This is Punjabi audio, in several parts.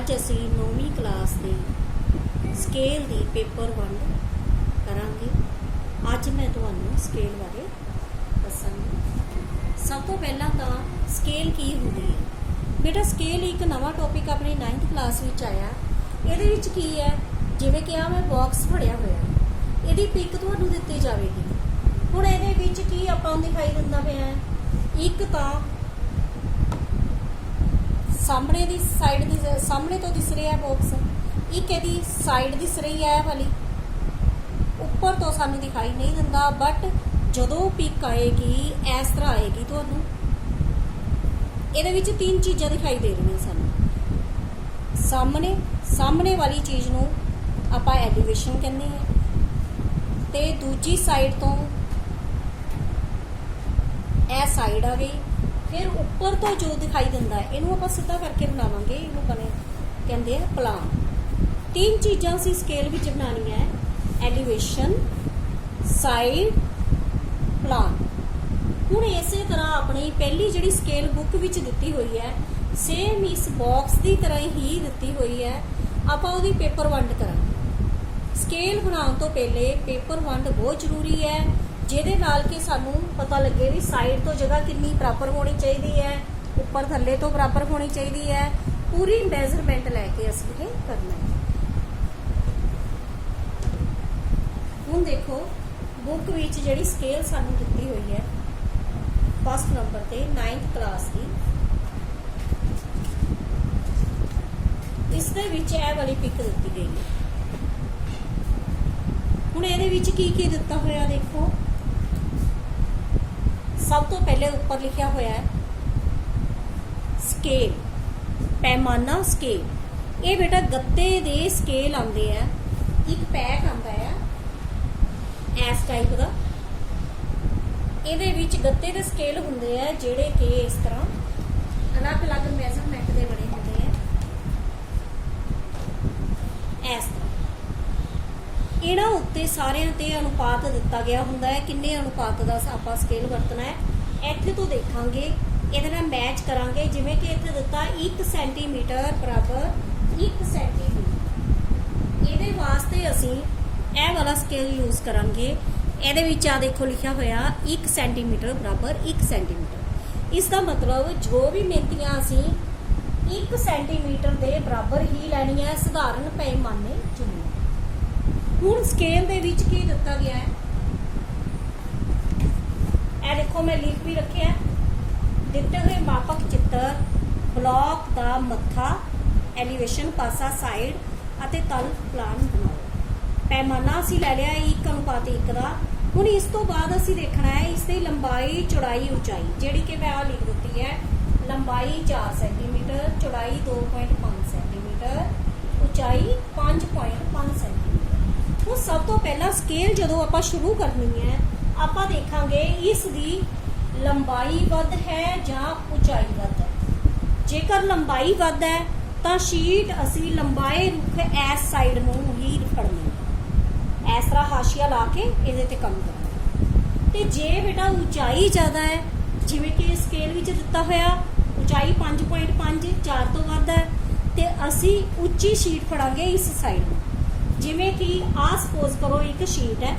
ਅੱਜ ਅਸੀਂ 9ਵੀਂ ਕਲਾਸ ਦੇ ਸਕੇਲ ਦੀ ਪੇਪਰ 1 ਕਰਾਂਗੇ। ਅੱਜ ਮੈਂ ਤੁਹਾਨੂੰ ਸਕੇਲ ਬਾਰੇ ਦੱਸਾਂਗੀ। ਸਭ ਤੋਂ ਪਹਿਲਾਂ ਤਾਂ ਸਕੇਲ ਕੀ ਹੁੰਦੀ ਹੈ ਬੇਟਾ। ਸਕੇਲ ਇੱਕ ਨਵਾਂ ਟੌਪਿਕ ਆਪਣੀ 9th ਕਲਾਸ ਵਿੱਚ ਆਇਆ। ਇਹਦੇ ਵਿੱਚ ਕੀ ਹੈ, ਜਿਵੇਂ ਕਿ ਆ ਮੈਂ ਬਾਕਸ ਫੜਿਆ ਹੋਇਆ, ਇਹਦੀ ਪਿਕ ਤੁਹਾਨੂੰ ਦਿੱਤੀ ਜਾਵੇਗੀ। ਹੁਣ ਇਹਦੇ ਵਿੱਚ ਕੀ ਆਪਾਂ ਨੂੰ ਦਿਖਾਈ ਦਿੰਦਾ ਪਿਆ ਹੈ, ਇੱਕ ਤਾਂ ਸਾਹਮਣੇ ਦੀ ਸਾਈਡ ਦੀ ਸਾਹਮਣੇ ਤੋਂ ਦਿਸ ਰਿਹਾ ਬਾਕਸ, ਇੱਕ ਇਹਦੀ ਸਾਈਡ ਦਿਸ ਰਹੀ ਹੈ ਵਾਲੀ, ਉੱਪਰ ਤੋਂ ਸਾਨੂੰ ਦਿਖਾਈ ਨਹੀਂ ਦਿੰਦਾ। ਬਟ ਜਦੋਂ ਪਿਕ ਆਏਗੀ ਇਸ ਤਰ੍ਹਾਂ ਆਏਗੀ, ਤੁਹਾਨੂੰ ਇਹਦੇ ਵਿੱਚ ਤਿੰਨ ਚੀਜ਼ਾਂ ਦਿਖਾਈ ਦੇ ਰਹੀਆਂ ਸਾਨੂੰ। ਸਾਹਮਣੇ ਵਾਲੀ ਚੀਜ਼ ਨੂੰ ਆਪਾਂ ਐਲੀਵੇਸ਼ਨ ਕਹਿੰਦੇ ਹਾਂ, ਤੇ ਦੂਜੀ ਸਾਈਡ ਤੋਂ ਇਹ ਸਾਈਡ ਆ ਗਈ। ਫਿਰ ਉੱਪਰ ਤੋਂ ਜੋ ਦਿਖਾਈ ਦਿੰਦਾ ਹੈ ਇਹਨੂੰ ਆਪਾਂ ਸਿੱਧਾ ਕਰਕੇ ਬਣਾਵਾਂਗੇ, ਇਹਨੂੰ ਕਹਿੰਦੇ ਆ ਪਲਾਨ। ਤਿੰਨ ਚੀਜ਼ਾਂ ਅਸੀਂ ਸਕੇਲ ਵਿੱਚ ਬਣਾਉਣੀਆਂ ਹੈ, ਐਲੀਵੇਸ਼ਨ, ਸਾਈਡ, ਪਲਾਨ। ਹੁਣ ਇਸੇ ਤਰ੍ਹਾਂ ਆਪਣੀ ਪਹਿਲੀ ਜਿਹੜੀ ਸਕੇਲ ਬੁੱਕ ਵਿੱਚ ਦਿੱਤੀ ਹੋਈ ਹੈ, ਸੇਮ ਇਸ ਬਾਕਸ ਦੀ ਤਰ੍ਹਾਂ ਹੀ ਦਿੱਤੀ ਹੋਈ ਹੈ। ਆਪਾਂ ਉਹਦੀ ਪੇਪਰ ਵੰਡ ਕਰਾਂਗੇ। ਸਕੇਲ ਬਣਾਉਣ ਤੋਂ ਪਹਿਲੇ ਪੇਪਰ ਵੰਡ ਬਹੁਤ ਜ਼ਰੂਰੀ ਹੈ, ਜਿਹਦੇ ਨਾਲ ਕਿ ਸਾਨੂੰ ਪਤਾ ਲੱਗੇ ਵੀ ਸਾਈਡ ਤੋਂ ਜਗ੍ਹਾ ਕਿੰਨੀ ਬਰਾਬਰ ਹੋਣੀ ਚਾਹੀਦੀ ਹੈ, ਉੱਪਰ ਥੱਲੇ ਤੋਂ ਬਰਾਬਰ ਹੋਣੀ ਚਾਹੀਦੀ ਹੈ। ਪੂਰੀ ਮੈਜ਼ਰਮੈਂਟ ਲੈ ਕੇ ਅਸੀਂ ਇਹ ਕਰਨਾ ਹੈ। ਹੁਣ ਦੇਖੋ ਬੁੱਕ ਵਿੱਚ ਜਿਹੜੀ ਸਕੇਲ ਸਾਨੂੰ ਦਿੱਤੀ ਹੋਈ ਹੈ ਫਸਟ ਨੰਬਰ ਤੇ 9th ਕਲਾਸ ਦੀ, ਇਸ ਦੇ ਵਿੱਚ ਇਹ ਵਾਲੀ ਪਿਕ ਦਿੱਤੀ ਗਈ ਹੈ। ਹੁਣ ਇਹਦੇ ਵਿੱਚ ਕੀ ਕੀ ਦਿੱਤਾ ਹੋਇਆ ਦੇਖੋ। ਸਭ ਤੋਂ ਪਹਿਲੇ ਉੱਪਰ ਲਿਖਿਆ ਹੋਇਆ ਹੈ ਸਕੇਲ, ਪੈਮਾਨਾ ਸਕੇਲ। ਇਹ ਬੇਟਾ ਗੱਤੇ ਦੇ ਸਕੇਲ ਆਉਂਦੇ ਆ, ਇੱਕ ਪੈਕ ਆਉਂਦਾ ਹੈ ਇਸ ਟਾਈਪ ਦਾ। ਇਹਦੇ ਵਿੱਚ ਗੱਤੇ ਦੇ ਸਕੇਲ ਹੁੰਦੇ ਆ ਜਿਹੜੇ ਕਿ ਇਸ ਤਰ੍ਹਾਂ ਅਲੱਗ-ਅਲੱਗ ਮੈਜ਼ਰਮੈਂਟ ਦੇ ਬਣੇ ਹੁੰਦੇ ਆ ਇਸ ਤਰ੍ਹਾਂ। ਇਹਨਾਂ ਉੱਤੇ ਸਾਰਿਆਂ ਤੇ ਅਨੁਪਾਤ ਦਿੱਤਾ ਗਿਆ ਹੁੰਦਾ ਹੈ, ਕਿੰਨੇ ਅਨੁਪਾਤ ਦਾ ਆਪਾਂ ਸਕੇਲ ਵਰਤਣਾ ਹੈ। ਇੱਥੇ ਤੋਂ ਦੇਖਾਂਗੇ, ਇਹਦੇ ਨਾਲ ਮੈਚ ਕਰਾਂਗੇ। ਜਿਵੇਂ ਕਿ ਇੱਥੇ ਦਿੱਤਾ 1 ਸੈਂਟੀਮੀਟਰ ਬਰਾਬਰ 1 ਸੈਂਟੀਮੀਟਰ, ਇਹਦੇ ਵਾਸਤੇ ਅਸੀਂ ਇਹ ਵਾਲਾ ਸਕੇਲ ਯੂਜ਼ ਕਰਾਂਗੇ। ਇਹਦੇ ਵਿੱਚ ਆ ਦੇਖੋ ਲਿਖਿਆ ਹੋਇਆ 1 ਸੈਂਟੀਮੀਟਰ ਬਰਾਬਰ 1 ਸੈਂਟੀਮੀਟਰ। ਇਸ ਦਾ ਮਤਲਬ ਜੋ ਵੀ ਮਿਣਤੀਆਂ ਅਸੀਂ 1 ਸੈਂਟੀਮੀਟਰ ਦੇ ਬਰਾਬਰ ਹੀ ਲੈਣੀਆਂ ਹੈ, ਸਧਾਰਨ ਪੈਮਾਨੇ ਚੁਣੀਏ। ਹੁਣ ਸਕੇਲ ਦੇ ਵਿੱਚ ਕੀ ਦਿੱਤਾ ਗਿਆ ਹੈ, ਇਹ ਦੇਖੋ ਮੈਂ ਲਿਖ ਵੀ ਰੱਖਿਆ। ਦਿੱਤੇ ਹੋਏ ਮਾਪਕ ਚਿੱਤਰ, ਬਲੌਕ ਦਾ ਮੱਥਾ, ਐਲੀਵੇਸ਼ਨ, ਪਾਸਾ, ਸਾਈਡ ਅਤੇ ਤਲ ਪਲਾਨ ਬਣਾਓ। ਪੈਮਾਨਾ ਅਸੀਂ ਲੈ ਲਿਆ 1:1 ਦਾ। ਹੁਣ ਇਸ ਤੋਂ ਬਾਅਦ ਅਸੀਂ ਦੇਖਣਾ ਹੈ ਇਸ ਦੀ ਲੰਬਾਈ, ਚੌੜਾਈ, ਉਚਾਈ, ਜਿਹੜੀ ਕਿ ਮੈਂ ਆ ਲਿਖ ਦਿੱਤੀ ਹੈ। ਲੰਬਾਈ 4 ਸੈਂਟੀਮੀਟਰ, ਚੌੜਾਈ 2.5 ਸੈਂਟੀਮੀਟਰ, ਉਚਾਈ 5.5 ਸੈਂਟੀਮੀਟਰ। ਹੁਣ ਸਭ ਤੋਂ ਪਹਿਲਾਂ ਸਕੇਲ ਜਦੋਂ ਆਪਾਂ ਸ਼ੁਰੂ ਕਰਨੀ ਹੈ, ਆਪਾਂ ਦੇਖਾਂਗੇ ਇਸ ਦੀ ਲੰਬਾਈ ਵੱਧ ਹੈ ਜਾਂ ਉਚਾਈ ਵੱਧ ਹੈ। ਜੇਕਰ ਲੰਬਾਈ ਵੱਧ ਹੈ ਤਾਂ ਸ਼ੀਟ ਅਸੀਂ ਲੰਬਾਏ ਰੁੱਖ ਇਸ ਸਾਈਡ ਨੂੰ ਹੀ ਫੜਨੀ ਹੈ, ਇਸ ਤਰ੍ਹਾਂ ਹਾਸ਼ੀਆ ਲਾ ਕੇ ਇਹਦੇ ਤੇ ਕੰਮ ਕਰਨਾ। ਤੇ ਜੇ ਬੇਟਾ ਉਚਾਈ ਜ਼ਿਆਦਾ ਹੈ, ਜਿਵੇਂ ਕਿ ਸਕੇਲ ਵਿੱਚ ਦਿੱਤਾ ਹੋਇਆ ਉਚਾਈ 5.5, 4 ਤੋਂ ਵੱਧ ਹੈ, ਤੇ ਅਸੀਂ ਉੱਚੀ ਸ਼ੀਟ ਫੜਾਂਗੇ ਇਸ ਸਾਈਡ ਨੂੰ। ਜਿਵੇਂ ਕਿ ਆਹ ਸਪੋਜ਼ ਕਰੋ ਇੱਕ ਸ਼ੀਟ ਹੈ,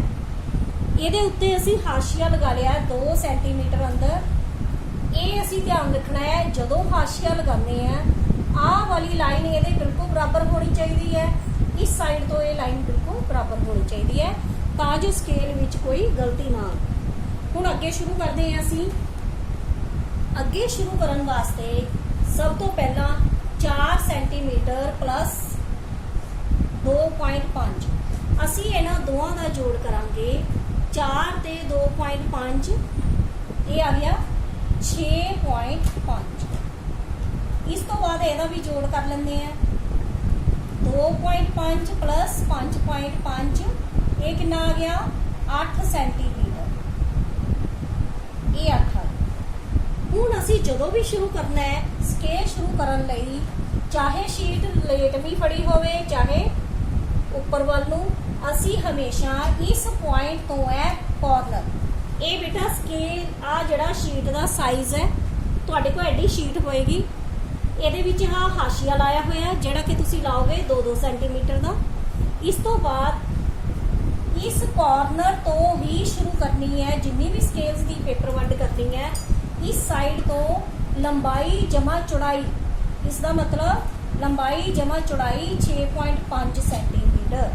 ਇਹਦੇ ਉੱਤੇ ਅਸੀਂ ਹਾਸ਼ੀਆ ਲਗਾ ਲਿਆ 2 ਸੈਂਟੀਮੀਟਰ ਅੰਦਰ। ਇਹ ਅਸੀਂ ਧਿਆਨ ਰੱਖਣਾ ਹੈ, ਜਦੋਂ ਹਾਸ਼ੀਆ ਲਗਾਉਂਦੇ ਆ ਆਹ ਵਾਲੀ ਲਾਈਨ ਇਹਦੇ ਬਿਲਕੁਲ ਬਰਾਬਰ ਹੋਣੀ ਚਾਹੀਦੀ ਹੈ, ਇਸ ਸਾਈਡ ਤੋਂ ਇਹ ਲਾਈਨ ਬਿਲਕੁਲ ਬਰਾਬਰ ਹੋਣੀ ਚਾਹੀਦੀ ਹੈ, ਤਾਂ ਜੋ ਸਕੇਲ ਵਿੱਚ ਕੋਈ ਗਲਤੀ ਨਾ ਆਵੇ। ਹੁਣ ਅੱਗੇ ਸ਼ੁਰੂ ਕਰਦੇ ਹਾਂ ਅਸੀਂ। ਅੱਗੇ ਸ਼ੁਰੂ ਕਰਨ ਵਾਸਤੇ ਸਭ ਤੋਂ ਪਹਿਲਾਂ 4 ਸੈਂਟੀਮੀਟਰ ਪਲੱਸ 2.5 ਅਸੀਂ ਇਹਨਾਂ ਦੋਵਾਂ ਦਾ ਜੋੜ ਕਰਾਂਗੇ। 4 ਤੇ 2.5 ਇਹ ਆ ਗਿਆ 6.5। ਇਸ ਤੋਂ ਬਾਅਦ ਇਹਦਾ ਵੀ ਜੋੜ ਕਰ ਲੈਂਦੇ ਆ। 2.5 ਪਲੱਸ 5.5 ਇਹ ਕਿੰਨਾ ਆ ਗਿਆ 8 ਸੈਂਟੀਮੀਟਰ। ਇਹ 8 ਆ। ਹੁਣ ਅਸੀਂ ਜਦੋਂ ਵੀ ਸ਼ੁਰੂ ਕਰਨਾ ਹੈ ਸਕੇਲ ਸ਼ੁਰੂ ਕਰਨ ਲਈ, ਚਾਹੇ ਸ਼ੀਟ ਲੇਟਵੀਂ ਫੜੀ ਹੋਵੇ ਚਾਹੇ ਉੱਪਰ ਵੱਲ ਨੂੰ, ਅਸੀਂ ਹਮੇਸ਼ਾ ਇਸ ਪੁਆਇੰਟ ਤੋਂ ਹੈ ਕਾਰਨਰ। ਇਹ ਬੇਟਾ ਸਕੇਲ ਆ ਜਿਹੜਾ ਸ਼ੀਟ ਦਾ ਸਾਈਜ਼ ਹੈ, ਤੁਹਾਡੇ ਕੋਲ ਐਡੀ ਸ਼ੀਟ ਹੋਏਗੀ, ਇਹਦੇ ਵਿੱਚ ਹਾਸ਼ੀਆ ਲਾਇਆ ਹੋਇਆ ਜਿਹੜਾ ਕਿ ਤੁਸੀਂ ਲਾਓਗੇ 2-2 ਸੈਂਟੀਮੀਟਰ ਦਾ। ਇਸ ਤੋਂ ਬਾਅਦ ਇਸ ਕਾਰਨਰ ਤੋਂ ਹੀ ਸ਼ੁਰੂ ਕਰਨੀ ਹੈ, ਜਿੰਨੀ ਵੀ ਸਕੇਲਸ ਦੀ ਪੇਪਰ ਵੰਡ ਕਰਨੀ ਹੈ, ਇਸ ਸਾਈਡ ਤੋਂ ਲੰਬਾਈ ਜਮਾ ਚੌੜਾਈ, ਇਸ ਦਾ ਮਤਲਬ ਲੰਬਾਈ ਜਮਾ ਚੌੜਾਈ 6.5 ਸੈਂਟੀਮੀਟਰ।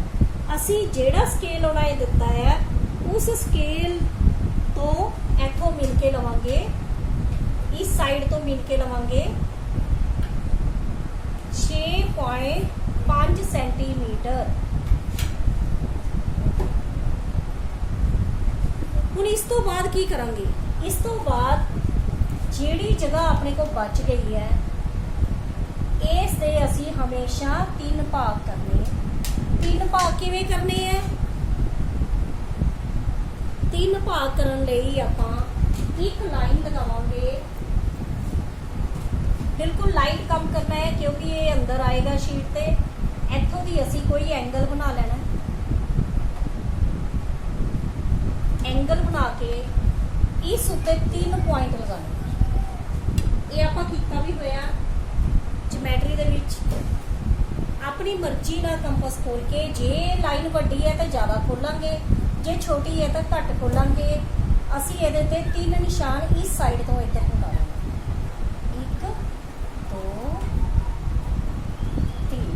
ਅਸੀਂ ਜਿਹੜਾ ਸਕੇਲ ਉਹਨਾਂ ਨੇ ਦਿੱਤਾ ਹੈ ਉਸ ਸਕੇਲ ਤੋਂ ਇੱਥੋਂ ਮਿਲ ਕੇ ਲਵਾਂਗੇ, ਇਸ ਸਾਈਡ ਤੋਂ ਮਿਲ ਕੇ ਲਵਾਂਗੇ 6.5 ਸੈਂਟੀਮੀਟਰ। ਹੁਣ ਇਸ ਤੋਂ ਬਾਅਦ ਕੀ ਕਰਾਂਗੇ? ਇਸ ਤੋਂ ਬਾਅਦ ਜਿਹੜੀ ਜਗ੍ਹਾ ਆਪਣੇ ਕੋਲ ਬਚ ਗਈ ਹੈ ਇਸ ਦੇ ਅਸੀਂ ਹਮੇਸ਼ਾ 3 ਭਾਗ ਕਰਨੇ। 3 ਭਾਗ ਕਿਵੇਂ ਕਰਨੇ ਹੈ? 3 ਭਾਗ ਕਰਨ ਲਈ ਆਪਾਂ ਇੱਕ ਲਾਈਨ ਲਗਾਵਾਂਗੇ। ਬਿਲਕੁਲ ਲਾਈਟ ਕੰਮ ਕਰਨਾ ਹੈ ਕਿਉਂਕਿ ਇਹ ਅੰਦਰ ਆਏਗਾ ਸ਼ੀਟ ਤੇ। ਇੱਥੋਂ ਦੀ ਅਸੀਂ ਕੋਈ ਐਂਗਲ ਬਣਾ ਲੈਣਾ। ਐਂਗਲ ਬਣਾ ਕੇ ਇਸ ਉੱਤੇ 3 ਪੁਆਇੰਟ ਲਗਾਉਣੇ। ਇਹ ਆਪਾਂ ਕੀਤਾ ਵੀ ਹੋਇਆ ਜਿਓਮੈਟਰੀ ਦੇ ਵਿੱਚ। ਆਪਣੀ ਮਰਜ਼ੀ ਨਾਲ ਕੰਪਸ ਖੋਲ ਕੇ, ਜੇ ਲਾਈਨ ਵੱਡੀ ਹੈ ਤਾਂ ਜ਼ਿਆਦਾ ਖੋਲਾਂਗੇ, ਜੇ ਛੋਟੀ ਹੈ ਤਾਂ ਘੱਟ ਖੋਲਾਂਗੇ। ਅਸੀਂ ਇਹਦੇ ਤੇ 3 ਨਿਸ਼ਾਨ ਇਸ ਸਾਈਡ ਤੋਂ ਇੱਧਰ ਨੂੰ ਲਾਵਾਂਗੇ। 1 2 3।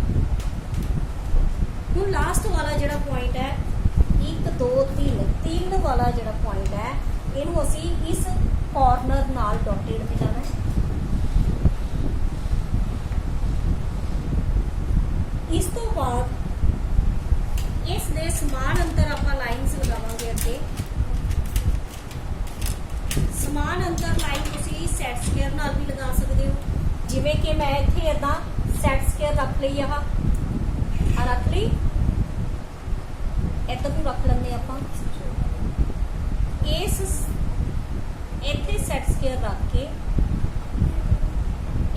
ਹੁਣ ਲਾਸਟ ਵਾਲਾ ਜਿਹੜਾ ਪੁਆਇੰਟ ਹੈ 1 2 3 ਵਾਲਾ ਜਿਹੜਾ ਪੁਆਇੰਟ ਹੈ ਇਹਨੂੰ ਅਸੀਂ ਇਸ ਕਾਰਨਰ ਨਾਲ ਡਾਟਡ ਮਿਲਾਣਾ ਹੈ। ਇਸ ਤੋਂ ਬਾਅਦ ਇਸ ਦੇ ਸਮਾਨ ਅੰਤਰ ਆਪਾਂ ਲਾਈਨਸ ਲਗਾਵਾਂਗੇ ਅੱਗੇ। ਸਮਾਨ ਅੰਤਰ ਲਾਈਨ ਤੁਸੀਂ ਸੈਟ ਸਕੁਅਰ ਨਾਲ ਵੀ ਲਗਾ ਸਕਦੇ ਹੋ, ਜਿਵੇਂ ਕਿ ਮੈਂ ਇੱਥੇ ਇਦਾਂ ਸੈਟ ਸਕੁਅਰ ਰੱਖ ਲਈ। ਆਹ ਰੱਖ ਲਈ, ਇੱਧਰ ਨੂੰ ਰੱਖ ਲੈਂਦੇ ਆਪਾਂ। ਇਸ ਇੱਥੇ ਸੈਟ ਸਕੁਅਰ ਰੱਖ ਕੇ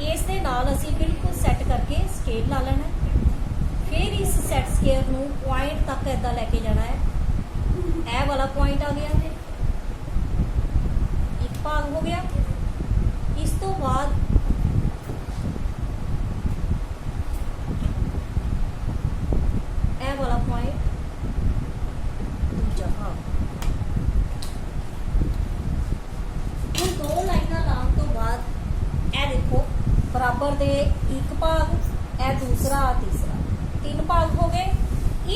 ਇਸ ਦੇ ਨਾਲ ਅਸੀਂ ਬਿਲਕੁਲ ਸੈੱਟ ਕਰਕੇ ਸਕੇਲ ਲਾ ਲੈਣਾ। ਫਿਰ ਇਸ ਸੈਟ ਸਕੁਅਰ ਨੂੰ ਪੁਆਇੰਟ ਤੱਕ ਇਦਾਂ ਲੈ ਕੇ ਜਾਣਾ ਹੈ। ਇਹ ਵਾਲਾ ਪੁਆਇੰਟ ਆ ਗਿਆ, ਇੱਕ ਭਾਗ ਹੋ ਗਿਆ। ਇਸ ਤੋਂ ਬਾਅਦ ਇਹ ਵਾਲਾ ਪੁਆਇੰਟ ਦੂਜਾ ਭਾਗ। ਹੁਣ 2 ਲਾਈਨਾਂ ਲਾਉਣ ਤੋਂ ਬਾਅਦ ਇਹ ਦੇਖੋ ਬਰਾਬਰ ਦੇ ਇੱਕ ਭਾਗ, ਇਹ ਦੂਸਰਾ, ਤੀਸਰਾ, 3 ਭਾਗ ਹੋ ਗਏ।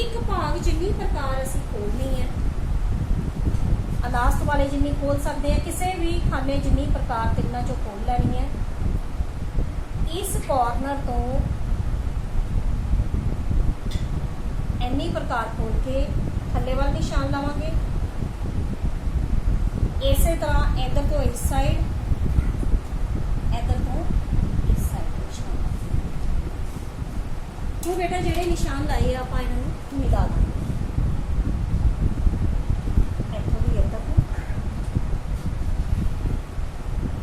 ਇੱਕ ਭਾਗ ਜਿੰਨੀ ਪ੍ਰਕਾਰ ਅਸੀਂ ਖੋਲਣੀ ਹੈ, ਲਾਸਟ ਵਾਲੇ ਜਿੰਨੀ ਖੋਲ ਸਕਦੇ ਆ, ਕਿਸੇ ਵੀ ਖਾਨੇ ਜਿੰਨੀ ਪ੍ਰਕਾਰ ਤਿੰਨਾਂ ਚੋਂ ਖੋਲ ਲੈਣੀ ਹੈ। ਇਸ ਕਾਰਨਰ ਤੋਂ ਇੰਨੀ ਪ੍ਰਕਾਰ ਖੋਲ ਕੇ ਥੱਲੇ ਵੱਲ ਨਿਸ਼ਾਨ ਲਾਵਾਂਗੇ। ਇਸੇ ਤਰ੍ਹਾਂ ਇੱਧਰ ਤੋਂ ਇਸ ਸਾਈਡ, ਇੱਧਰ ਤੋਂ ਇਸ ਸਾਈਡ ਨਿਸ਼ਾਨ। ਹੁਣ ਬੇਟਾ ਜਿਹੜੇ ਨਿਸ਼ਾਨ ਲਾਏ ਆਪਾਂ ਇਹਨਾਂ ਨੂੰ ਮਿਲਾ ਦਾਂਗੇ।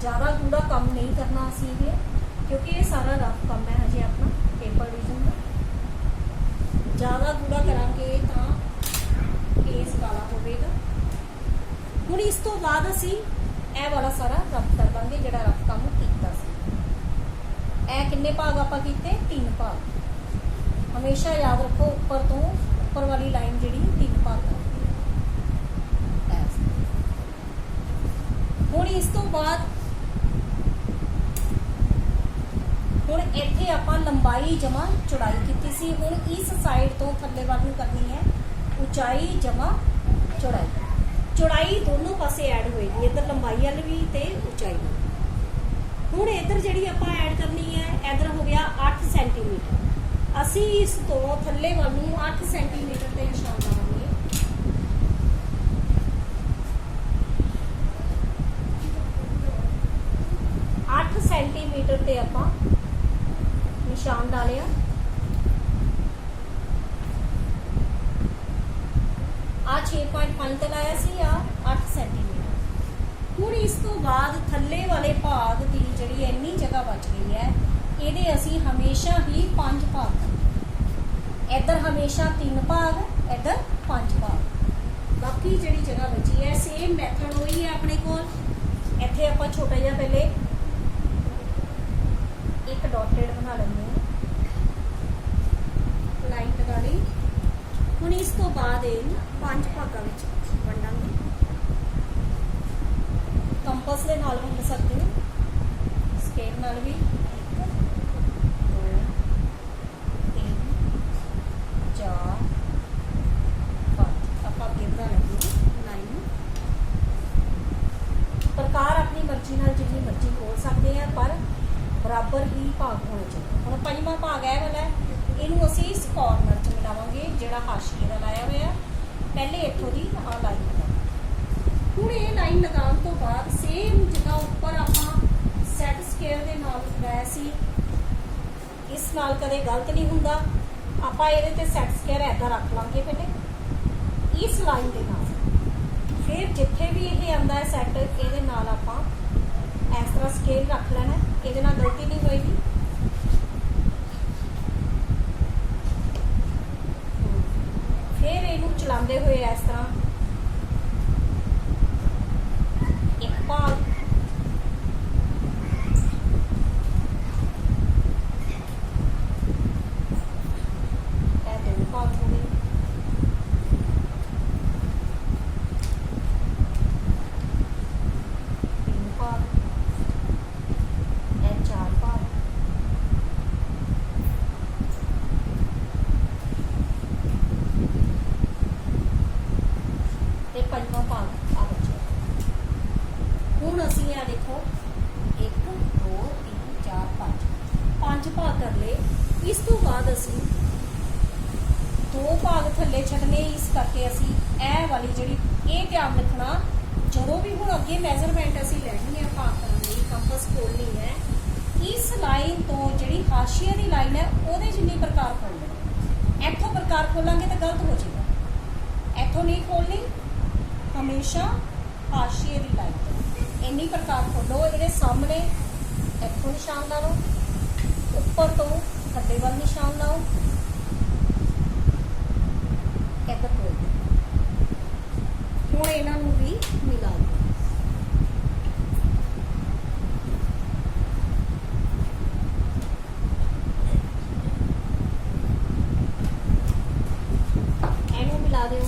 ज़्यादा गूढ़ा काम नहीं करना असी ये, क्योंकि ये सारा रफ काम है हजे अपना पेपर डिवीजन का। ज़्यादा गूढ़ा करांगे तो केस काला होगा। हुण इस तो बाद असी ए वाला सारा रफ कर देंगे जिहड़ा रफ काम कीता सी। ए किन्ने भाग आपां कीते? 3 भाग। हमेशा याद रखो ऊपर तो ऊपर वाली लाइन जिहड़ी 3 भाग है। हुण इस तो बाद ਹੁਣ ਇੱਥੇ ਆਪਾਂ ਲੰਬਾਈ ਜਮਾ ਚੌੜਾਈ ਕੀਤੀ ਸੀ। ਹੁਣ ਇਸ ਸਾਈਡ ਤੋਂ ਥੱਲੇ ਵੱਲ ਨੂੰ ਕਰਨੀ ਹੈ ਉਚਾਈ ਜਮਾ ਚੌੜਾਈ। ਚੌੜਾਈ ਦੋਨੋਂ ਪਾਸੇ ਐਡ ਹੋਏਗੀ, ਇੱਧਰ ਲੰਬਾਈ ਵਾਲੀ ਵੀ ਤੇ ਉਚਾਈ ਵਾਲੀ। ਹੁਣ ਇੱਧਰ ਜਿਹੜੀ ਆਪਾਂ ਐਡ ਕਰਨੀ ਹੈ, ਇੱਧਰ ਹੋ ਗਿਆ 8 ਸੈਂਟੀਮੀਟਰ। ਅਸੀਂ ਇਸ ਤੋਂ ਥੱਲੇ ਵੱਲ ਨੂੰ 8 ਸੈਂਟੀਮੀਟਰ ਤੇ ਨਿਸ਼ਾਨ ਲਾਵਾਂਗੇ। ਸੈਂਟੀਮੀਟਰ ਤੇ ਆਪਾਂ ਨਿਸ਼ਾਨ ਲਾ ਲਿਆ। ਆ 6.5 ਤੇ ਲਾਇਆ ਸੀ, ਆ 8 ਸੈਂਟੀਮੀਟਰ। ਹੁਣ ਇਸ ਤੋਂ ਬਾਅਦ ਥੱਲੇ ਵਾਲੇ ਭਾਗ ਦੀ ਜਿਹੜੀ ਇੰਨੀ ਜਗ੍ਹਾ ਬਚ ਗਈ ਹੈ, ਇਹਦੇ ਅਸੀਂ ਹਮੇਸ਼ਾ ਹੀ 5 ਭਾਗ ਕਰਨੇ। ਇੱਧਰ ਹਮੇਸ਼ਾ 3 ਭਾਗ, ਇੱਧਰ 5 ਭਾਗ। ਬਾਕੀ ਜਿਹੜੀ ਜਗ੍ਹਾ ਬਚੀ ਹੈ ਸੇਮ ਮੈਥਡ ਉਹੀ ਹੈ ਆਪਣੇ ਕੋਲ। ਇੱਥੇ ਆਪਾਂ ਛੋਟਾ ਜਿਹਾ ਪਹਿਲੇ ਇੱਕ डॉटेड बना लेंगे लाइन लगा ली। हुण इस तो बाद इन 5 भागां विच वंडांगे। कंपस दे नाल वंड सकदे हो, स्केल नाल भी 1 2 3 4 5 आपां अगे बना लेंगे लाइन। प्रकार अपनी मर्जी नाल जिन्नी मर्जी खोल सकते हैं, पर बराबर ही भाग होने चाहिए। हम 5वां भाग है वाला, इनू असी इस कॉर्नर च मिलावांगे जिहड़ा हाशिए दा लाया होया। पहले इत्थों दी आ लाइन लगा। हुण ये लाइन लगाउण तो बाद सेम जिदा उपर आपां सैट स्केयर दे नाल लगाया सी, इस नाल कदे गलत नहीं हुंदा। आपां इहदे ते सैट स्केयर ऐदा रख लांगे पहले इस लाइन दे नाल, फिर जिथे भी ये आंदा है सैट इहदे नाल आपां इस तरह स्केल रख लेना, इहदे नाल गलती नहीं होएगी। फिर इहनू चलाते हुए इस तरह एक भाग दो भाग हो गए, पंजवां भाग आ बचे। हुण असीं आ देखो 1 2 3 4 5 भाग कर ले। इस तो बाद असीं 2 भाग थल्ले छड्डने, इस करके असीं ए वाली जिहड़ी ये ध्यान रखना, जदों भी हुण अगे मैजरमेंट असीं लैनी है भाग करन लई, कंपस खोलनी है, इस लाइन तो जिहड़ी हाशिए दी लाइन है ਉਹਦੇ जिन्नी प्रकार खोलनी। इत्थों प्रकार खोलांगे तो गलत हो जाएगा, इत्थों नहीं खोलनी, हमेशा हाशिए की लाइन इन्नी प्रकार खोलो। ये सामने इतों निशान लाओ, उपर तो थल्ले वाल निशान लाओ, इधर को। हुण इन्हां भी मिला दो। इहनूं मिला दो।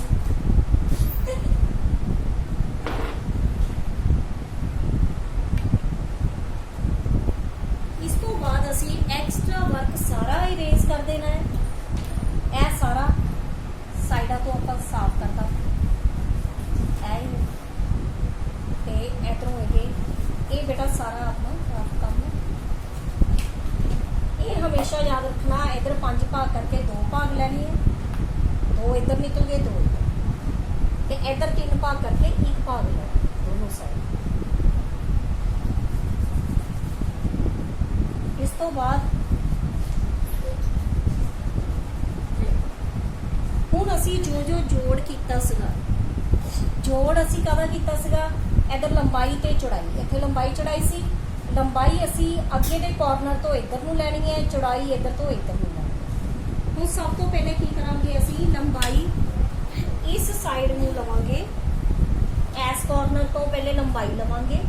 एक्स्ट्रा वर्क सारा इरेज कर देना है, यह सारा साइडा तो आप साफ करता इधरों ये बेटा सारा अपना साफ करना। ये हमेशा याद रखना, इधर 5 भाग करके 2 भाग लेने हैं, 2 इधर निकल गए 2 इधर, इधर 3 भाग करके 1 भाग लेना दोनों साइड। इस तो बाद हुण असी जो जोड़ कीता सीगा, जोड़ असी काहदा कीता सीगा, इधर लंबाई ते चौड़ाई, इत्थे लंबाई चौड़ाई सी, लंबाई असी अगे दे कॉर्नर तो इधर नूं लैनी है, चौड़ाई इधर तो इधर नूं लैनी। हुण सब तो पहले की करांगे, असी लंबाई इस साइड नूं लवांगे, इस कॉर्नर तो पहले लंबाई लवांगे,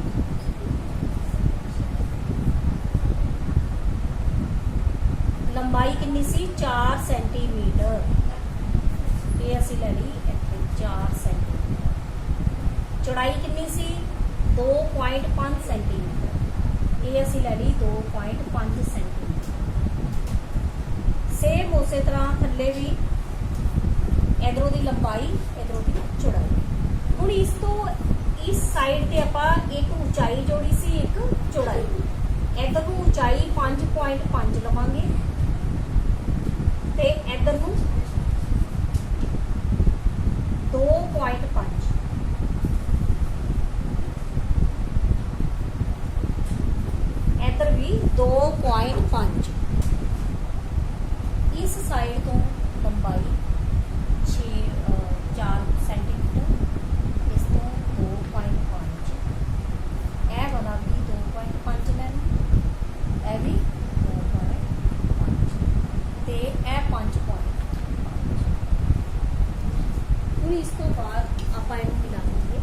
लंबाई कितनी सी 4 सेंटीमीटर, ये असी ले ली इत्थे 4 सेंटीमीटर। चौड़ाई कितनी सी 2.5 सेंटीमीटर, ये असी ले ली 2.5 सेंटीमीटर। सेम उस तरह थल्ले भी इधरों की लंबाई इधरों की चौड़ाई। हुण इस तो इस साइड ते आपां एक ऊंचाई जोड़ी सी, एक चौड़ाई, इधर नूं ऊंचाई 5.5 लवांगे ते इधर नूं 2.5, इधर भी 2.5। इस साइड तो लंबाई 4 सेंटीमीटर, इस तो 2.5, यह वाला भी 2.5 लेना, यह भी 2.5 ते यह 5.5। हुण इस तो बाद आपां इहनूं मिलावांगे।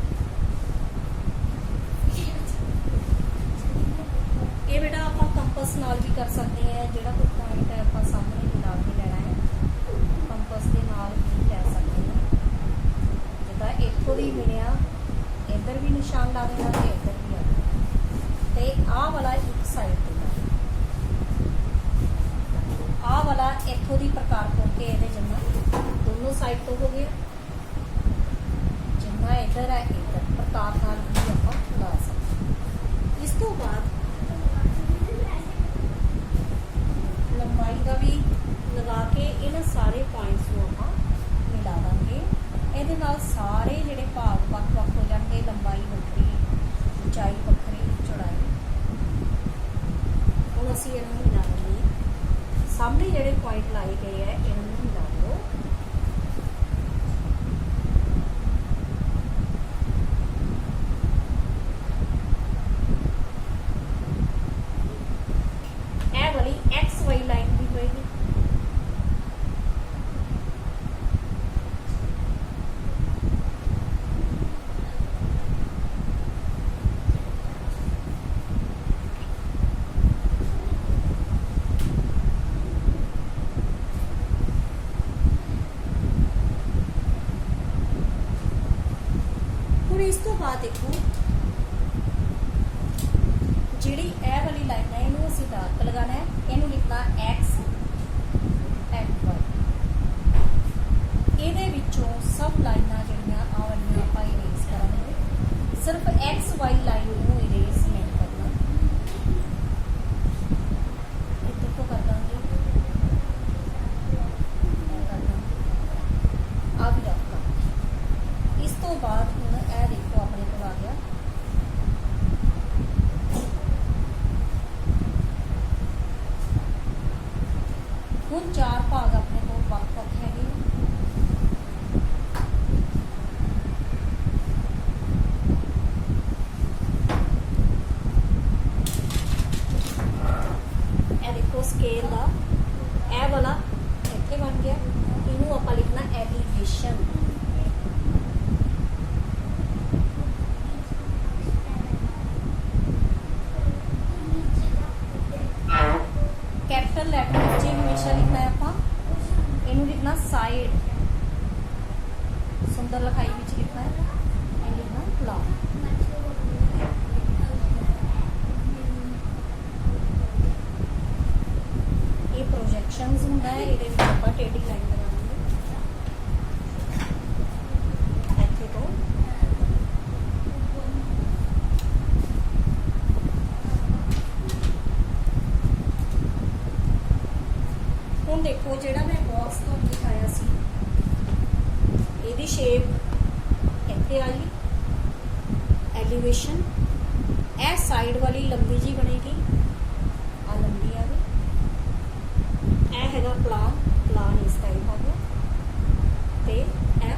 ये बेटा आपां कंपस ਕੰਪਸ ਨਾਲ ਵੀ ਕਰ ਸਕਦੇ ਹਾਂ। ਜਿਹੜਾ ਕੋਈ ਪੁਆਇੰਟ ਹੈ ਆਪਾਂ ਸਾਹਮਣੇ ਮਿਲਾ ਕੇ ਲੈਣਾ ਹੈ, ਕੰਪਸ ਦੇ ਨਾਲ ਵੀ ਲੈ ਸਕਦੇ ਹਾਂ। ਜਿੱਦਾਂ ਇੱਥੋਂ ਦੀ ਮਿਲਿਆ, ਇੱਧਰ ਵੀ ਨਿਸ਼ਾਨ ਲਾ ਦੇਣਾ ਤੇ ਇੱਧਰ ਵੀ ਆ ਦੇਣਾ। ਤੇ ਆਹ ਵਾਲਾ ਇੱਕ ਸਾਈਡ ਤੇ ਆਹ ਵਾਲਾ ਇੱਥੋਂ ਦੀ ਪ੍ਰਕਾਰ ਕਰਕੇ ਇਹਦੇ ਜਿੰਨਾ ਦੋਨੋਂ ਸਾਈਡ ਤੋਂ ਹੋ ਗਿਆ, ਜਿੰਨਾ ਇੱਧਰ ਹੈ ਇੱਧਰ ਪ੍ਰਕਾਰ ਨਾਲ ਵੀ ਆਪਾਂ ਲਾ ਸਕਦੇ। ਇਸ ਤੋਂ ਬਾਅਦ ਲੰਬਾਈ ਦਾ ਵੀ ਲਗਾ ਕੇ ਇਹਨਾਂ ਸਾਰੇ ਪੁਆਇੰਟਸ ਨੂੰ ਆਪਾਂ ਮਿਲਾ ਦਾਂਗੇ। ਇਹਦੇ ਨਾਲ ਸਾਰੇ ਜਿਹੜੇ ਭਾਗ ਵੱਖ-ਵੱਖ ਹੋ ਜਾਣਗੇ, ਲੰਬਾਈ ਵੱਖਰੀ, ਉਚਾਈ ਵੱਖਰੀ, ਚੌੜਾਈ। ਹੁਣ ਅਸੀਂ ਇਹਨਾਂ ਨੂੰ ਮਿਲਾ ਦਾਂਗੇ। ਸਾਹਮਣੇ ਜਿਹੜੇ ਪੁਆਇੰਟ ਲਾਏ ਗਏ ਹੈ ਇਹਨਾਂ ਨੂੰ ਮਿਲਾ ਦਿਓ। ਇਹ ਵਾਲੀ XY ਲਾਈਨ ਵੀ ਹੋਏਗੀ। ਇਸ ਤੋਂ ਬਾਅਦ ਦੇਖੋ, ਜਿਹੜੀ ਇਹ ਵਾਲੀ ਲਾਈਨ ਹੈ ਇਹਨੂੰ ਅਸੀਂ ਡਾਰਕ ਲਗਾਣਾ ਹੈ। ਇਹਨੂੰ ਲਿਖਣਾ X and Y। ਇਹਦੇ ਵਿੱਚੋਂ ਸਭ ਲਾਈਨਾਂ ਜਿਹੜੀਆਂ ਆ ਵਾਲੀਆਂ ਆਪਾਂ ਇਰੇਜ਼ ਕਰਾਂਗੇ। ਸਿਰਫ XY ਲਾਈਨ ਨੂੰ ਇਰੇਜ਼ ਨਹੀਂ ਕਰਨਾ। ਇੱਧਰ ਤੋਂ ਕਰ ਦਾਂਗੇ, ਆ ਵੀ ਰੱਖ ਦਾਂਗੇ। ਇਸ ਤੋਂ ਬਾਅਦ ਹੁਣ ਇਹ ਦੇਖੋ ਆਪਣੇ ਕੋਲ ਆ ਗਿਆ ਹੁਣ ਚਾਰ ਭਾਗ ਆਪਣੇ ਕੋਲ ਵੱਖ-ਵੱਖ ਹੈਗੇ। ਇਹ ਦੇਖੋ ਸਕੇਲ ਦਾ ਇਹ ਵਾਲਾ ਇੱਥੇ ਬਣ ਗਿਆ। ਇਹਨੂੰ ਆਪਾਂ ਲਿਖਣਾ ਐਲੀਵੇਸ਼ਨ। कैपिटल लेटर ਵਿੱਚ हमेशा लिखना है ਆਪਾਂ। ਇਹਨੂੰ ਲਿਖਣਾ साइड, सुंदर लिखाई ਵਿੱਚ लिखना है। ਇਹ ਲਿਖਣਾ प्लान। ਇਹ ਪ੍ਰੋਜੈਕਸ਼ਨਸ ਹੁੰਦਾ ਹੈ। ਇਹਦੇ ਵਿੱਚ ਆਪਾਂ ਟੇਢੀ ਲਾਈਨ ਲਗਾਵਾਂਗੇ ਇੱਥੇ ਤੋਂ। ਹੁਣ ਦੇਖੋ, ਜਿਹੜਾ ਮੈਂ ਬਾਕਸ ਤੋਂ ਦਿਖਾਇਆ ਸੀ ਇਹਦੀ ਸ਼ੇਪ ਇੱਥੇ ਆਈ, ਐਲੀਵੇਸ਼ਨ। ਇਹ ਸਾਈਡ ਵਾਲੀ ਲੰਬੀ ਜੀ ਬਣੇਗੀ, ਆ ਲੰਬੀ ਆ ਗਈ। ਇਹ ਹੈਗਾ ਪਲਾਨ, ਪਲਾਨ ਇਸ ਟਾਈਪ ਆ ਗਿਆ। ਤੇ ਇਹ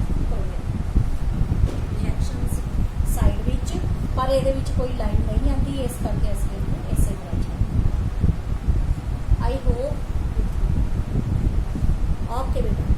ਪ੍ਰੋਜੈਕਸ਼ਨਸ ਸਾਈਡ ਵਿੱਚ, ਪਰ ਇਹਦੇ ਵਿੱਚ ਕੋਈ ਲਾਈਨ ਨਹੀਂ ਆਉਂਦੀ, ਇਸ ਕਰਕੇ ਅਸੀਂ ਇਹਨੂੰ ਇਸੇ ਤਰ੍ਹਾਂ ਆਈ ਹੋਪ। ओके बेटा।